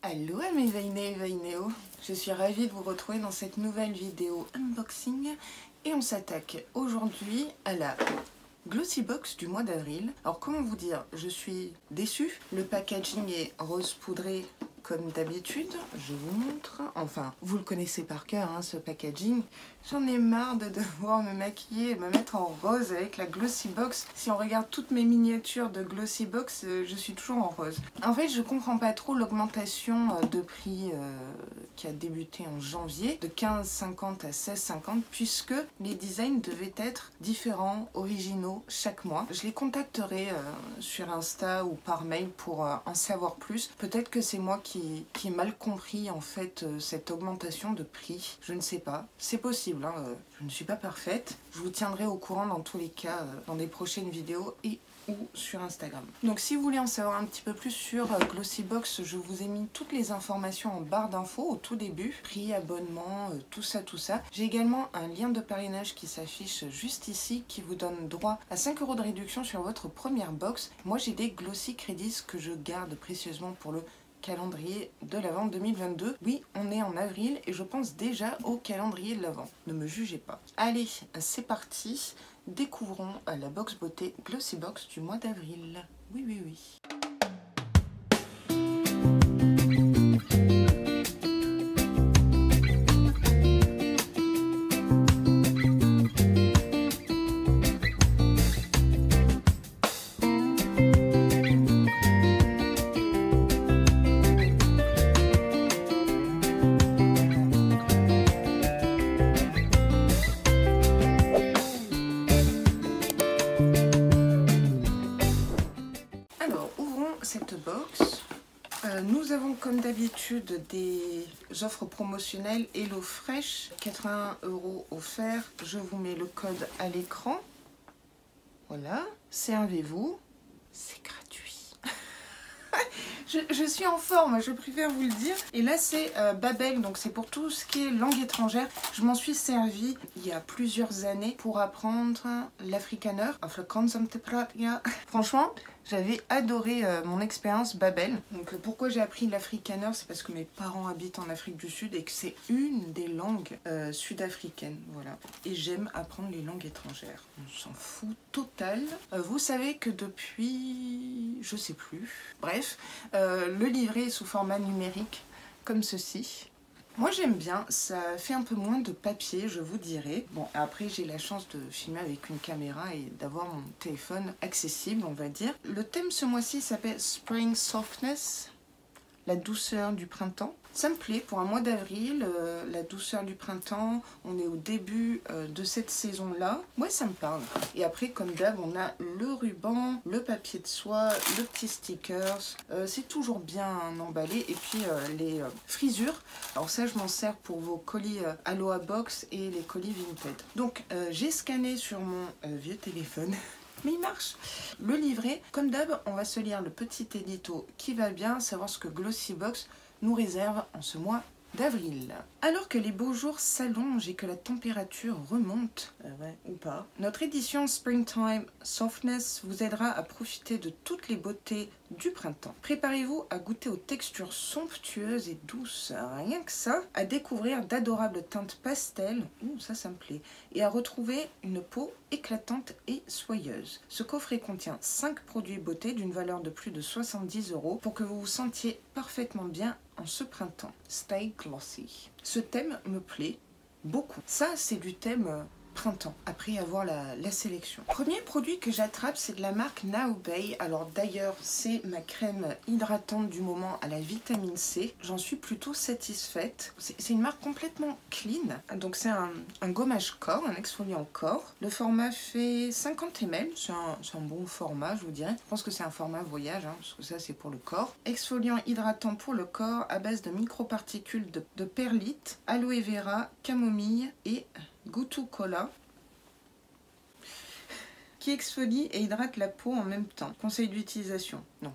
Allô mes Vainé et Vainéo, je suis ravie de vous retrouver dans cette nouvelle vidéo unboxing et on s'attaque aujourd'hui à la Glossy Box du mois d'avril. Alors comment vous dire, je suis déçue, le packaging est rose poudré comme d'habitude, je vous montre, enfin vous le connaissez par cœur hein, ce packaging. J'en ai marre de devoir me maquiller et me mettre en rose avec la Glossy Box. Si on regarde toutes mes miniatures de Glossy Box, je suis toujours en rose. En fait, je comprends pas trop l'augmentation de prix qui a débuté en janvier, de 15,50 à 16,50, puisque les designs devaient être différents, originaux, chaque mois. Je les contacterai sur Insta ou par mail pour en savoir plus. Peut-être que c'est moi qui ai mal compris en fait cette augmentation de prix. Je ne sais pas. C'est possible. Je ne suis pas parfaite. Je vous tiendrai au courant dans tous les cas dans des prochaines vidéos et ou sur Instagram. Donc si vous voulez en savoir un petit peu plus sur Glossy Box, je vous ai mis toutes les informations en barre d'infos au tout début. Prix, abonnement, tout ça. J'ai également un lien de parrainage qui s'affiche juste ici qui vous donne droit à 5 € de réduction sur votre première box. Moi j'ai des Glossy Credits que je garde précieusement pour le calendrier de l'Avent 2022. Oui, on est en avril et je pense déjà au calendrier de l'Avent. Ne me jugez pas. Allez, c'est parti. Découvrons la box beauté Glossy Box du mois d'avril. Oui. Cette box, nous avons comme d'habitude des offres promotionnelles Hello Fresh, 81 € offerts. Je vous mets le code à l'écran. Voilà, servez-vous, c'est gratuit. Je suis en forme, je préfère vous le dire. Et là c'est Babel, donc c'est pour tout ce qui est langue étrangère. Je m'en suis servi il y a plusieurs années pour apprendre l'afrikaner. Franchement, j'avais adoré mon expérience Babel. Donc pourquoi j'ai appris l'afrikaner, c'est parce que mes parents habitent en Afrique du Sud et que c'est une des langues sud-africaines. Voilà. Et j'aime apprendre les langues étrangères. On s'en fout total. Vous savez que depuis, je sais plus. Bref, le livret est sous format numérique comme ceci. Moi j'aime bien, ça fait un peu moins de papier, je vous dirais. Bon, après j'ai la chance de filmer avec une caméra et d'avoir mon téléphone accessible, on va dire. Le thème ce mois-ci s'appelle Spring Softness, la douceur du printemps. Ça me plaît pour un mois d'avril, la douceur du printemps, on est au début de cette saison-là. Moi ça me parle. Et après comme d'hab on a le ruban, le papier de soie, le petit stickers. C'est toujours bien emballé. Et puis les frisures. Alors ça je m'en sers pour vos colis Aloha Box et les colis Vinted. Donc j'ai scanné sur mon vieux téléphone. Mais il marche. Le livret, comme d'hab, on va se lire le petit édito qui va bien, savoir ce que Glossy Box nous réserve en ce mois d'avril. Alors que les beaux jours s'allongent et que la température remonte, ou pas, notre édition Springtime Softness vous aidera à profiter de toutes les beautés du printemps. Préparez-vous à goûter aux textures somptueuses et douces, rien que ça, à découvrir d'adorables teintes pastel, ça me plaît, et à retrouver une peau éclatante et soyeuse. Ce coffret contient 5 produits beauté d'une valeur de plus de 70 € pour que vous vous sentiez parfaitement bien en ce printemps. Stay glossy. Ce thème me plaît beaucoup. Ça, c'est du thème printemps, après avoir la sélection. Premier produit que j'attrape, c'est de la marque Now Bay. Alors d'ailleurs, c'est ma crème hydratante du moment à la vitamine C. J'en suis plutôt satisfaite. C'est une marque complètement clean. Donc c'est un gommage corps, un exfoliant corps. Le format fait 50 ml. C'est un bon format, je vous dirais. Je pense que c'est un format voyage, parce que ça c'est pour le corps. Exfoliant hydratant pour le corps à base de microparticules de perlite, aloe vera, camomille et Gutu Cola, qui exfolie et hydrate la peau en même temps. Conseil d'utilisation, non.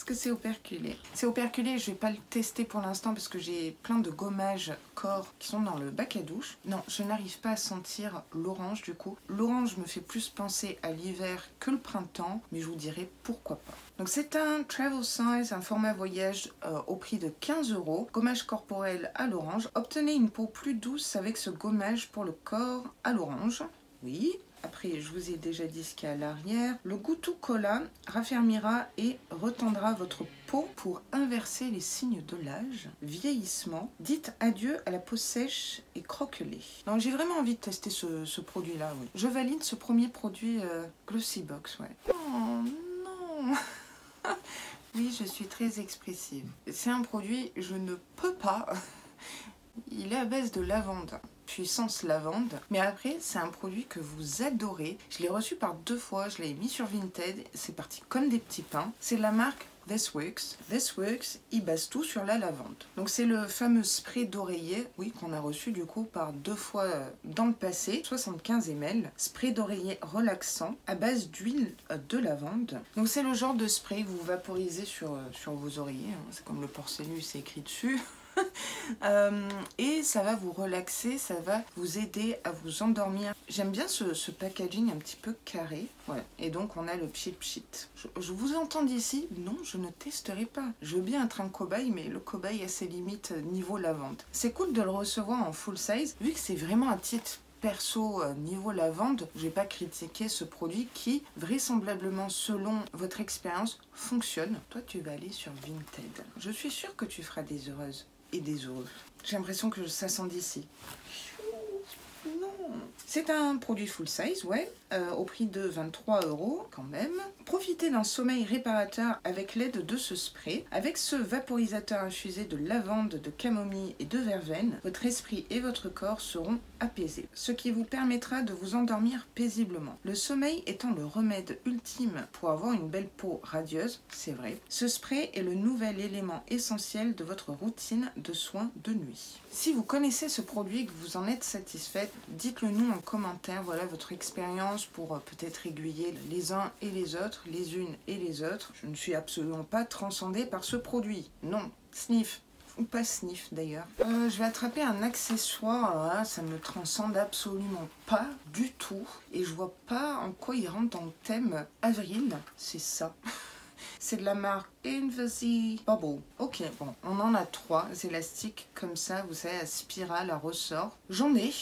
Est-ce que c'est operculé? C'est operculé, je vais pas le tester pour l'instant parce que j'ai plein de gommages corps qui sont dans le bac à douche. Non, je n'arrive pas à sentir l'orange du coup. L'orange me fait plus penser à l'hiver que le printemps, mais je vous dirai pourquoi pas. Donc c'est un travel size, un format voyage au prix de 15 €. Gommage corporel à l'orange. Obtenez une peau plus douce avec ce gommage pour le corps à l'orange. Oui. Après, je vous ai déjà dit ce qu'il y a à l'arrière. Le Goutou Cola raffermira et retendra votre peau pour inverser les signes de l'âge, vieillissement. Dites adieu à la peau sèche et croquelée. Donc j'ai vraiment envie de tester ce produit-là. Oui. Je valide ce premier produit Glossy Box. Ouais. Oh non. Oui, je suis très expressive. C'est un produit, je ne peux pas. Il est à base de lavande. Puissance lavande, mais après c'est un produit que vous adorez. Je l'ai reçu par 2 fois, je l'ai mis sur Vinted, c'est parti comme des petits pains. C'est de la marque This Works. This Works, il base tout sur la lavande. Donc c'est le fameux spray d'oreiller, oui, qu'on a reçu du coup par 2 fois dans le passé, 75 ml. Spray d'oreiller relaxant à base d'huile de lavande. Donc c'est le genre de spray que vous vaporisez sur vos oreillers, hein. C'est comme le porcelain, c'est écrit dessus. Et ça va vous relaxer, ça va vous aider à vous endormir. J'aime bien ce packaging un petit peu carré. Ouais. Et donc on a le pchit pchit. Je vous entends d'ici, non, je ne testerai pas. Je veux bien être un cobaye, mais le cobaye a ses limites niveau lavande. C'est cool de le recevoir en full size, vu que c'est vraiment un titre perso niveau lavande. Je vais pas critiquer ce produit qui vraisemblablement selon votre expérience fonctionne. Toi tu vas aller sur Vinted. Je suis sûre que tu feras des heureuses et des heureux. J'ai l'impression que ça sent d'ici. Non. C'est un produit full size, ouais, au prix de 23 € quand même. Profitez d'un sommeil réparateur avec l'aide de ce spray. Avec ce vaporisateur infusé de lavande, de camomille et de verveine, votre esprit et votre corps seront apaisés, ce qui vous permettra de vous endormir paisiblement. Le sommeil étant le remède ultime pour avoir une belle peau radieuse, c'est vrai. Ce spray est le nouvel élément essentiel de votre routine de soins de nuit. Si vous connaissez ce produit et que vous en êtes satisfaite, dites-le nous en commentaire, voilà votre expérience pour peut-être aiguiller les uns et les autres, les unes et les autres. Je ne suis absolument pas transcendée par ce produit. Non, sniff. Ou pas sniff d'ailleurs. Je vais attraper un accessoire, alors là, ça me transcende absolument pas du tout. Et je vois pas en quoi il rentre dans le thème avril. C'est ça. C'est de la marque Invisi-Bubble. Ok, bon, on en a 3 élastiques comme ça, vous savez, à spirale, à ressort. J'en ai,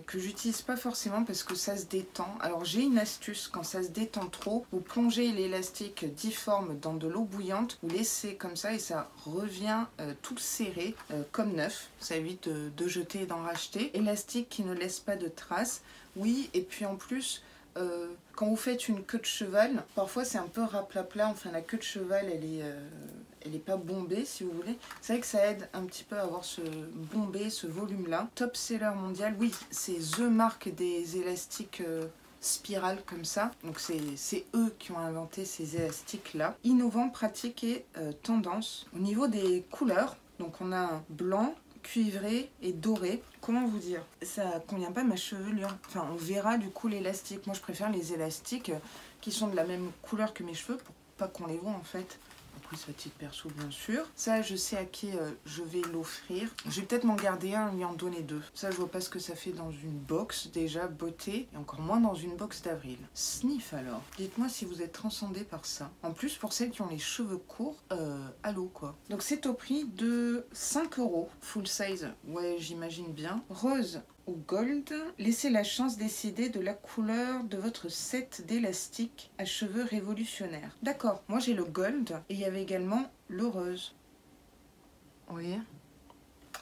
que j'utilise pas forcément parce que ça se détend. Alors j'ai une astuce, quand ça se détend trop, vous plongez l'élastique difforme dans de l'eau bouillante, vous laissez comme ça et ça revient tout serré, comme neuf. Ça évite de jeter et d'en racheter. Élastique qui ne laisse pas de traces. Oui, et puis en plus... quand vous faites une queue de cheval, parfois c'est un peu raplapla, enfin la queue de cheval elle est pas bombée si vous voulez. C'est vrai que ça aide un petit peu à avoir ce bombé, ce volume là. Top seller mondial, oui c'est The marque des élastiques spirales comme ça. Donc c'est eux qui ont inventé ces élastiques là. Innovant, pratique et tendance. Au niveau des couleurs, donc on a un blanc, cuivré et doré. Comment vous dire? Ça convient pas à ma chevelure. Enfin, on verra du coup l'élastique. Moi, je préfère les élastiques qui sont de la même couleur que mes cheveux pour pas qu'on les voit en fait. Après, c'est à titre perso, bien sûr. Ça, je sais à qui je vais l'offrir. Je vais peut-être m'en garder un et lui en donner 2. Ça, je vois pas ce que ça fait dans une box, déjà, beauté. Et encore moins dans une box d'avril. Sniff, alors. Dites-moi si vous êtes transcendé par ça. En plus, pour celles qui ont les cheveux courts, allô, quoi. Donc, c'est au prix de 5 €. Full size, ouais, j'imagine bien. Rose ou gold, laissez la chance décider de la couleur de votre set d'élastique à cheveux révolutionnaires. D'accord, moi j'ai le gold et il y avait également le rose. Oui.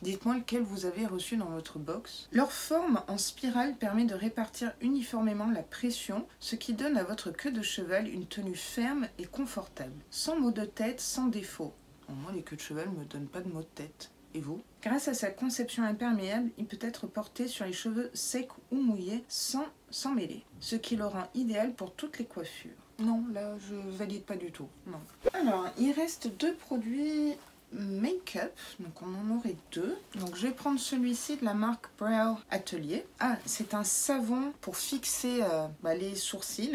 Dites-moi lequel vous avez reçu dans votre box. Leur forme en spirale permet de répartir uniformément la pression, ce qui donne à votre queue de cheval une tenue ferme et confortable. Sans maux de tête, sans défaut. Bon, moi les queues de cheval ne me donnent pas de maux de tête. Et vous? Grâce à sa conception imperméable, il peut être porté sur les cheveux secs ou mouillés sans mêler, ce qui le rend idéal pour toutes les coiffures. Non, là, je valide pas du tout. Non. Alors, il reste 2 produits make-up, donc on en aurait deux. Donc je vais prendre celui-ci de la marque Brow Atelier. Ah, c'est un savon pour fixer les sourcils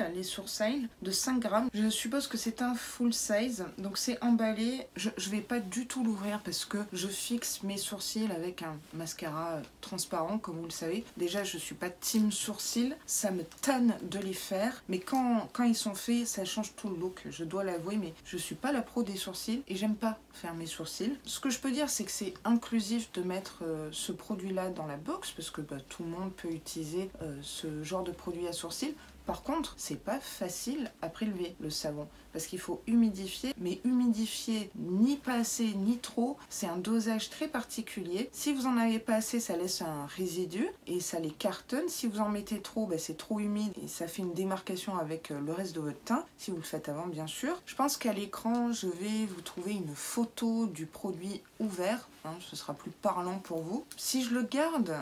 de 5 grammes. Je suppose que c'est un full size, donc c'est emballé. Je vais pas du tout l'ouvrir parce que je fixe mes sourcils avec un mascara transparent, comme vous le savez. Déjà, je suis pas team sourcils, ça me tanne de les faire, mais quand ils sont faits, ça change tout le look, je dois l'avouer, mais je suis pas la pro des sourcils et j'aime pas faire mes sourcils. Ce que je peux dire, c'est que c'est inclusif de mettre ce produit-là dans la box parce que tout le monde peut utiliser ce genre de produit à sourcils. Par contre, c'est pas facile à prélever le savon parce qu'il faut humidifier, mais humidifier ni pas assez ni trop, c'est un dosage très particulier. Si vous en avez pas assez, ça laisse un résidu et ça les cartonne. Si vous en mettez trop, c'est trop humide et ça fait une démarcation avec le reste de votre teint, si vous le faites avant bien sûr. Je pense qu'à l'écran, je vais vous trouver une photo du produit ouvert, ce sera plus parlant pour vous. Si je le garde,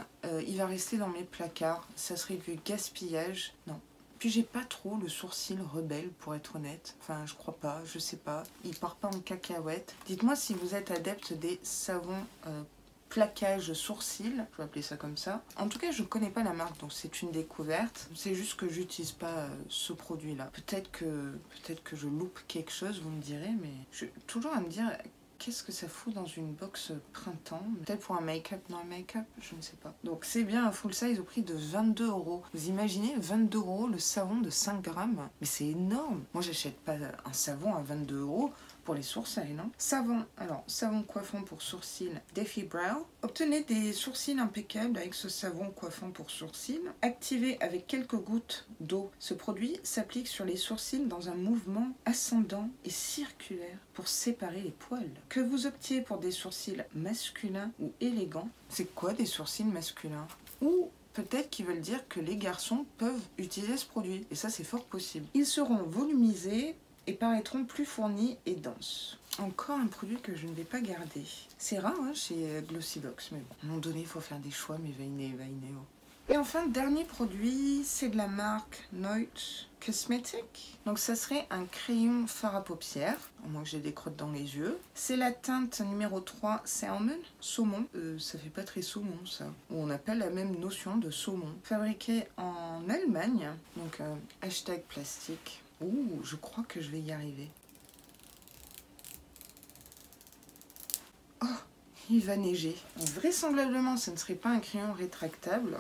il va rester dans mes placards, ça serait du gaspillage, non. Puis j'ai pas trop le sourcil rebelle pour être honnête. Enfin je crois pas, je sais pas. Il part pas en cacahuète. Dites-moi si vous êtes adepte des savons plaquage sourcils, je vais appeler ça comme ça. En tout cas je connais pas la marque donc c'est une découverte. C'est juste que j'utilise pas ce produit là. Peut-être que je loupe quelque chose, vous me direz, mais je suis toujours à me dire qu'est-ce que ça fout dans une box printemps? Peut-être pour un make-up, non un make-up, je ne sais pas. Donc c'est bien un full size au prix de 22 €. Vous imaginez 22 € le savon de 5 grammes? Mais c'est énorme. Moi j'achète pas un savon à 22 € pour les sourcils, non? Savon, alors savon coiffant pour sourcils Defi Brow. Obtenez des sourcils impeccables avec ce savon coiffant pour sourcils. Activé avec quelques gouttes d'eau. Ce produit s'applique sur les sourcils dans un mouvement ascendant et circulaire pour séparer les poils. Que vous optiez pour des sourcils masculins ou élégants, c'est quoi des sourcils masculins? Ou peut-être qu'ils veulent dire que les garçons peuvent utiliser ce produit. Et ça, c'est fort possible. Ils seront volumisés et paraîtront plus fournis et denses. Encore un produit que je ne vais pas garder. C'est rare chez Glossybox, mais bon, à un moment donné, il faut faire des choix, mais vainé. Et enfin, dernier produit, c'est de la marque Note Cosmetic. Donc ça serait un crayon fard à paupières, à moins que j'ai des crottes dans les yeux. C'est la teinte numéro 3 Salmon, saumon. Ça fait pas très saumon ça. On appelle la même notion de saumon. Fabriqué en Allemagne, donc hashtag plastique. Ouh, je crois que je vais y arriver. Oh, il va neiger. Vraisemblablement, ce ne serait pas un crayon rétractable.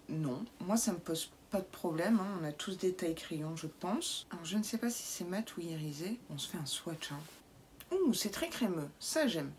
Non, moi ça me pose pas de problème. On a tous des tailles crayons, je pense. Alors, je ne sais pas si c'est mat ou irisé. On se fait un swatch. Ouh, c'est très crémeux. Ça, j'aime.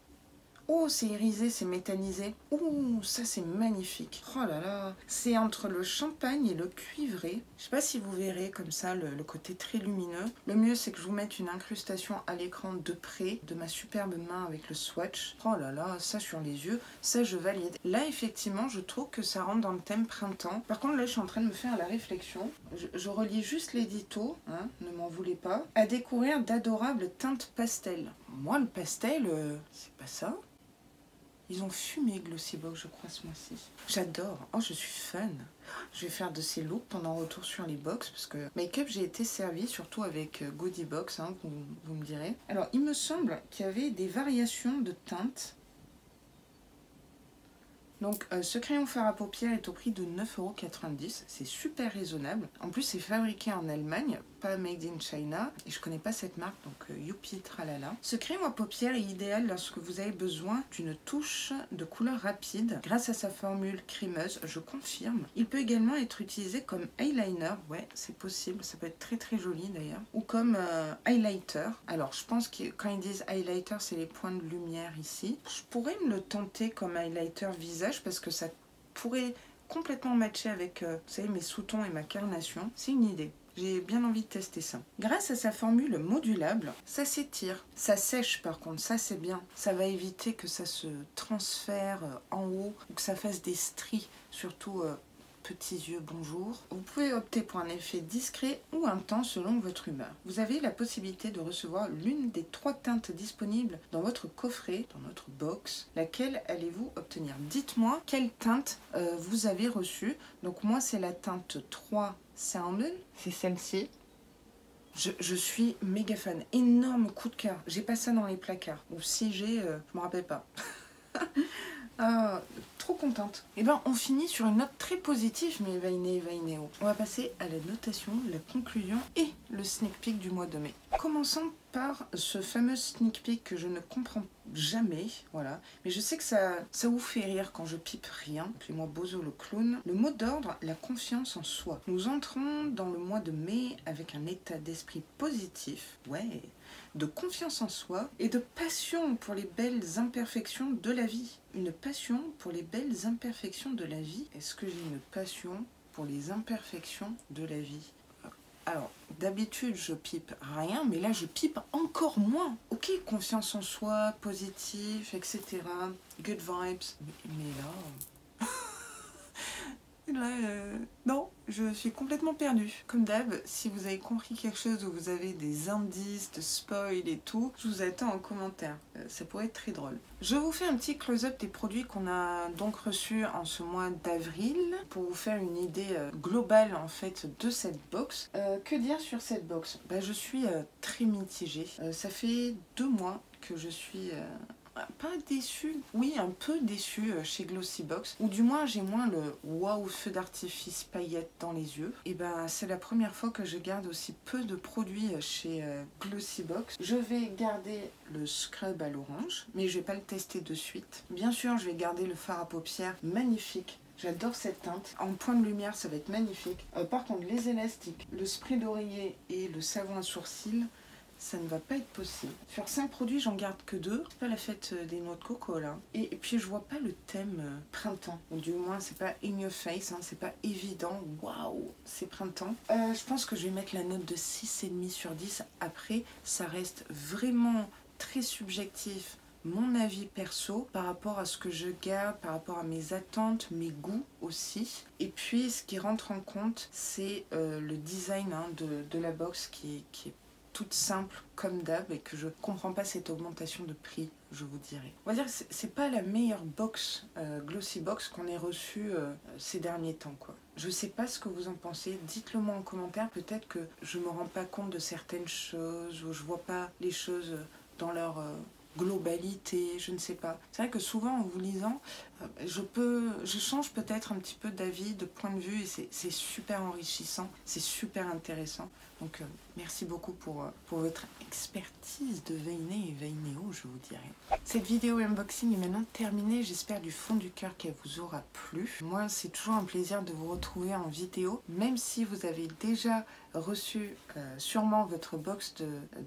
Oh, c'est irisé, c'est métallisé. Ouh, ça c'est magnifique. Oh là là, c'est entre le champagne et le cuivré. Je sais pas si vous verrez comme ça le côté très lumineux. Le mieux c'est que je vous mette une incrustation à l'écran de près de ma superbe main avec le swatch. Oh là là, ça sur les yeux, ça je valide. Là effectivement, je trouve que ça rentre dans le thème printemps. Par contre là, je suis en train de me faire la réflexion. Je relis juste l'édito, ne m'en voulez pas. À découvrir d'adorables teintes pastel. Moi le pastel, c'est pas ça. Ils ont fumé Glossybox, je crois, ce mois-ci. J'adore. Oh, je suis fan. Je vais faire de ces looks pendant retour sur les box parce que make-up, j'ai été servie surtout avec Goodie Box, vous me direz. Alors, il me semble qu'il y avait des variations de teintes. Donc ce crayon fard à paupières est au prix de 9,90 €, c'est super raisonnable. En plus c'est fabriqué en Allemagne, pas made in China, et je connais pas cette marque donc youpi tralala. Ce crayon à paupières est idéal lorsque vous avez besoin d'une touche de couleur rapide grâce à sa formule crémeuse, je confirme. Il peut également être utilisé comme eyeliner, ouais c'est possible, ça peut être très très joli d'ailleurs, ou comme highlighter. Alors je pense que quand ils disent highlighter c'est les points de lumière ici. Je pourrais me le tenter comme highlighter visage parce que ça pourrait complètement matcher avec vous savez, mes sous-tons et ma carnation. C'est une idée. J'ai bien envie de tester ça. Grâce à sa formule modulable, ça s'étire. Ça sèche par contre, ça c'est bien. Ça va éviter que ça se transfère en haut ou que ça fasse des stries, surtout petits yeux bonjour. Vous pouvez opter pour un effet discret ou intense selon votre humeur. Vous avez la possibilité de recevoir l'une des 3 teintes disponibles dans votre coffret, dans notre box. Laquelle allez-vous obtenir? Dites-moi quelle teinte vous avez reçue. Donc moi c'est la teinte 3 Salmon, c'est celle-ci. Je suis méga fan. Énorme coup de cœur. J'ai pas ça dans les placards. Ou si j'ai, je me rappelle pas. Ah, trop contente. Et ben on finit sur une note très positive, mes Vainé et Vainéo. On va passer à la notation, la conclusion et le sneak peek du mois de mai. Commençons par ce fameux sneak peek que je ne comprends jamais, voilà. Mais je sais que ça vous fait rire quand je pipe rien. Appelez-moi Bozo le clown. Le mot d'ordre, la confiance en soi. Nous entrons dans le mois de mai avec un état d'esprit positif. Ouais. De confiance en soi et de passion pour les belles imperfections de la vie. Une passion pour les belles imperfections de la vie. Est-ce que j'ai une passion pour les imperfections de la vie? Alors, d'habitude, je pipe rien, mais là, je pipe encore moins. Ok, confiance en soi, positif, etc. Good vibes. Mais là... non, je suis complètement perdue. Comme d'hab, si vous avez compris quelque chose ou vous avez des indices de spoil et tout, je vous attends en commentaire. Ça pourrait être très drôle. Je vous fais un petit close-up des produits qu'on a donc reçus en ce mois d'avril pour vous faire une idée globale en fait de cette box. Que dire sur cette box? Je suis très mitigée. Ça fait 2 mois que je suis... pas déçue, oui un peu déçue chez Glossybox, ou du moins j'ai moins le waouh feu d'artifice paillettes dans les yeux. Et c'est la première fois que je garde aussi peu de produits chez Glossybox. Je vais garder le scrub à l'orange, mais je vais pas le tester de suite. Bien sûr je vais garder le fard à paupières magnifique. J'adore cette teinte. En point de lumière, ça va être magnifique. Par contre, les élastiques, le spray d'oreiller et le savon à sourcils, ça ne va pas être possible. Sur 5 produits, j'en garde que 2. C'est pas la fête des noix de coco là. Et puis je vois pas le thème printemps. Ou du moins, c'est pas in your face, hein, c'est pas évident. Waouh, c'est printemps. Je pense que je vais mettre la note de 6,5 sur 10. Après, ça reste vraiment très subjectif. Mon avis perso par rapport à ce que je garde, par rapport à mes attentes, mes goûts aussi. Et puis ce qui rentre en compte, c'est le design de la box qui est toute simple comme d'hab et que je comprends pas cette augmentation de prix, je vous dirais. On va dire que c'est pas la meilleure box Glossybox qu'on ait reçue ces derniers temps quoi. Je sais pas ce que vous en pensez, dites-le moi en commentaire, peut-être que je me rends pas compte de certaines choses ou je vois pas les choses dans leur globalité, je ne sais pas. C'est vrai que souvent en vous lisant, je change peut-être un petit peu d'avis, de point de vue et c'est super enrichissant, c'est super intéressant. Donc merci beaucoup pour votre expertise de Vainé et Vainéo, je vous dirais. Cette vidéo unboxing est maintenant terminée, j'espère du fond du cœur qu'elle vous aura plu. Moi c'est toujours un plaisir de vous retrouver en vidéo, même si vous avez déjà reçu sûrement votre box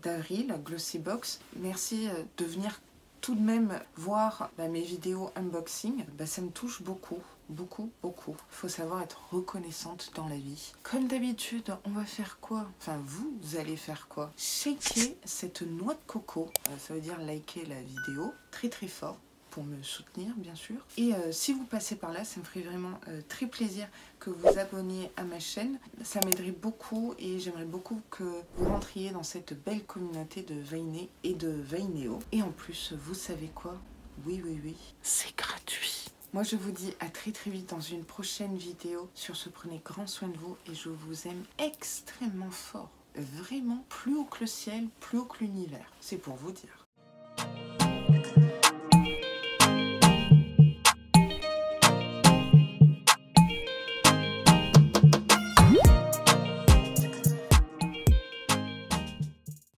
d'avril, Glossybox. Merci de venir tout de même voir mes vidéos unboxing. Ça me touche beaucoup. Beaucoup. Il faut savoir être reconnaissante dans la vie. Comme d'habitude, on va faire quoi? Enfin, vous allez faire quoi? Shaker cette noix de coco. Ça veut dire liker la vidéo très très fort pour me soutenir, bien sûr. Et si vous passez par là, ça me ferait vraiment très plaisir que vous abonniez à ma chaîne. Ça m'aiderait beaucoup et j'aimerais beaucoup que vous rentriez dans cette belle communauté de Vainé et de Vainéo. Et en plus, vous savez quoi? Oui, c'est gratuit. Moi, je vous dis à très très vite dans une prochaine vidéo. Sur ce, prenez grand soin de vous et je vous aime extrêmement fort. Vraiment, plus haut que le ciel, plus haut que l'univers. C'est pour vous dire.